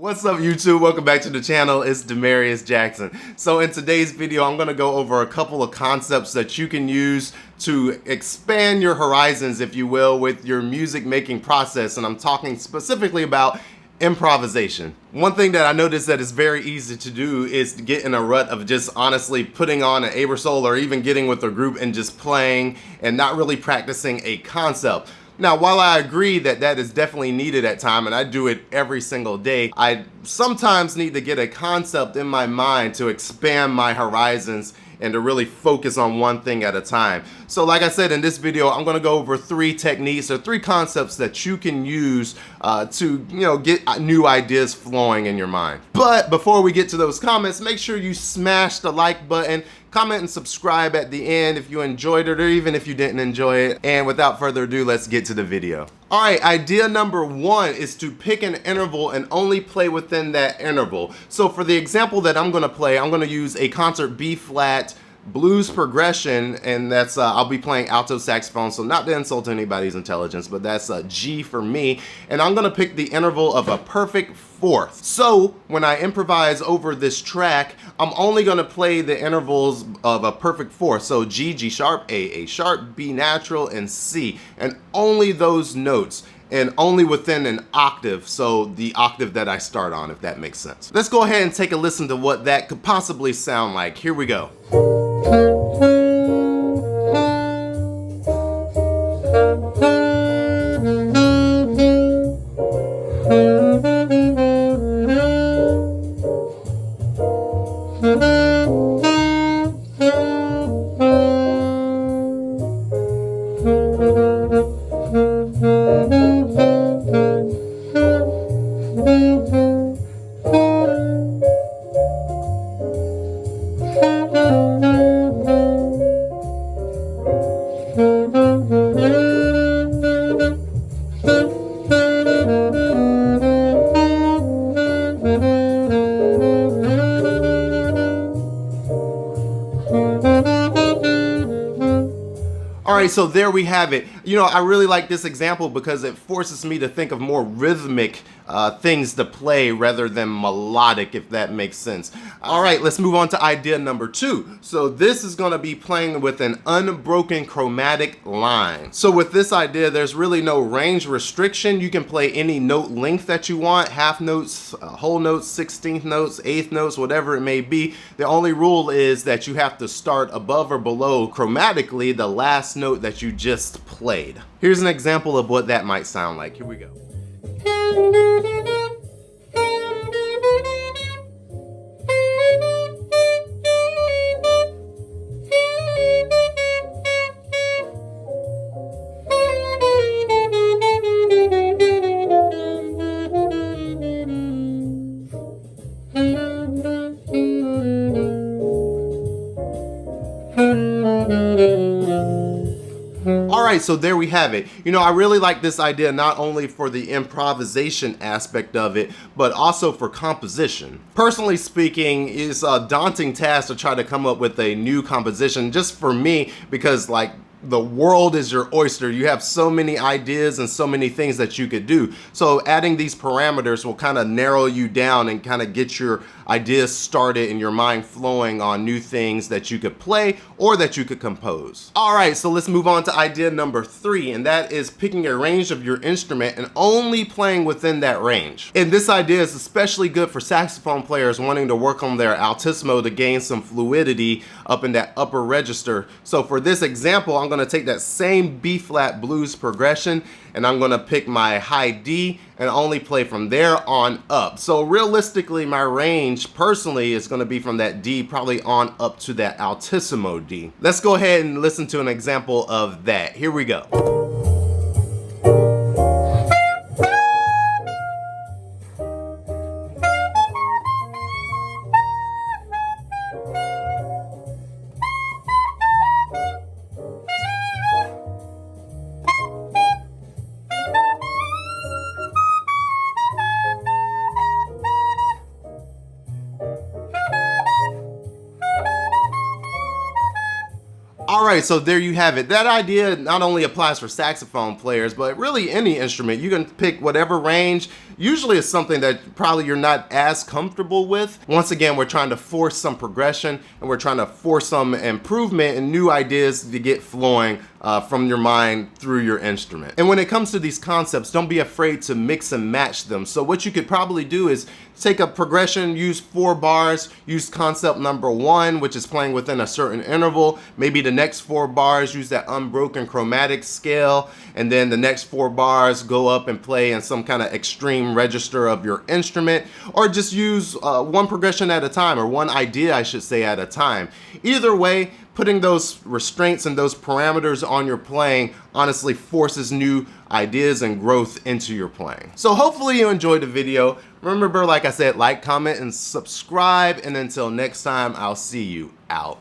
What's up YouTube? Welcome back to the channel. It's DeMarius Jackson. So in today's video, I'm going to go over a couple of concepts that you can use to expand your horizons, if you will, with your music making process. And I'm talking specifically about improvisation. One thing that I noticed that is very easy to do is to get in a rut of just honestly putting on an Aerosoul or even getting with a group and just playing and not really practicing a concept. Now, while I agree that that is definitely needed at times, and I do it every single day, I sometimes need to get a concept in my mind to expand my horizons and to really focus on one thing at a time. So like I said, in this video, I'm gonna go over 3 techniques or 3 concepts that you can use to get new ideas flowing in your mind. But before we get to those comments, make sure you smash the like button, comment and subscribe at the end if you enjoyed it or even if you didn't enjoy it. And without further ado, let's get to the video. All right, idea number 1 is to pick an interval and only play within that interval. So for the example that I'm gonna play, I'm gonna use a concert B flat blues progression, and that's I'll be playing alto saxophone, so not to insult anybody's intelligence, but that's a G for me, and I'm gonna pick the interval of a perfect fourth. So when I improvise over this track, I'm only gonna play the intervals of a perfect fourth, so G, G sharp, A sharp, B natural, and C, and only those notes, and only within an octave, so the octave that I start on, if that makes sense. Let's go ahead and take a listen to what that could possibly sound like. Here we go. Alright, so there we have it. You know, I really like this example because it forces me to think of more rhythmic things to play rather than melodic, if that makes sense. Alright, let's move on to idea number 2. So this is going to be playing with an unbroken chromatic line. So with this idea, there's really no range restriction. You can play any note length that you want, half notes, whole notes, 16th notes, 8th notes, whatever it may be. The only rule is that you have to start above or below chromatically the last note that you just played. Here's an example of what that might sound like. Here we go. Alright, so there we have it. You know, I really like this idea not only for the improvisation aspect of it, but also for composition. Personally speaking, it's a daunting task to try to come up with a new composition, just for me, because like the world is your oyster. You have so many ideas and so many things that you could do. So adding these parameters will kind of narrow you down and kind of get your ideas started and your mind flowing on new things that you could play or that you could compose. All right, so let's move on to idea number 3, and that is picking a range of your instrument and only playing within that range. And this idea is especially good for saxophone players wanting to work on their altissimo to gain some fluidity up in that upper register. So for this example, I'm going to take that same B flat blues progression and I'm going to pick my high D and only play from there on up. So realistically, my range personally is going to be from that D probably on up to that altissimo D. Let's go ahead and listen to an example of that. Here we go. All right, so there you have it. That idea not only applies for saxophone players, but really any instrument. You can pick whatever range. Usually it's something that probably you're not as comfortable with. Once again, we're trying to force some progression and we're trying to force some improvement and new ideas to get flowing from your mind through your instrument. And when it comes to these concepts, don't be afraid to mix and match them. So what you could probably do is take a progression, use 4 bars, use concept number 1, which is playing within a certain interval. Maybe the next 4 bars use that unbroken chromatic scale, and then the next 4 bars go up and play in some kind of extreme register of your instrument, or just use one progression at a time, or one idea, I should say, at a time. Either way, putting those restraints and those parameters on your playing honestly forces new ideas and growth into your playing. So hopefully you enjoyed the video. Remember, like I said, like, comment, and subscribe. And until next time, I'll see you out.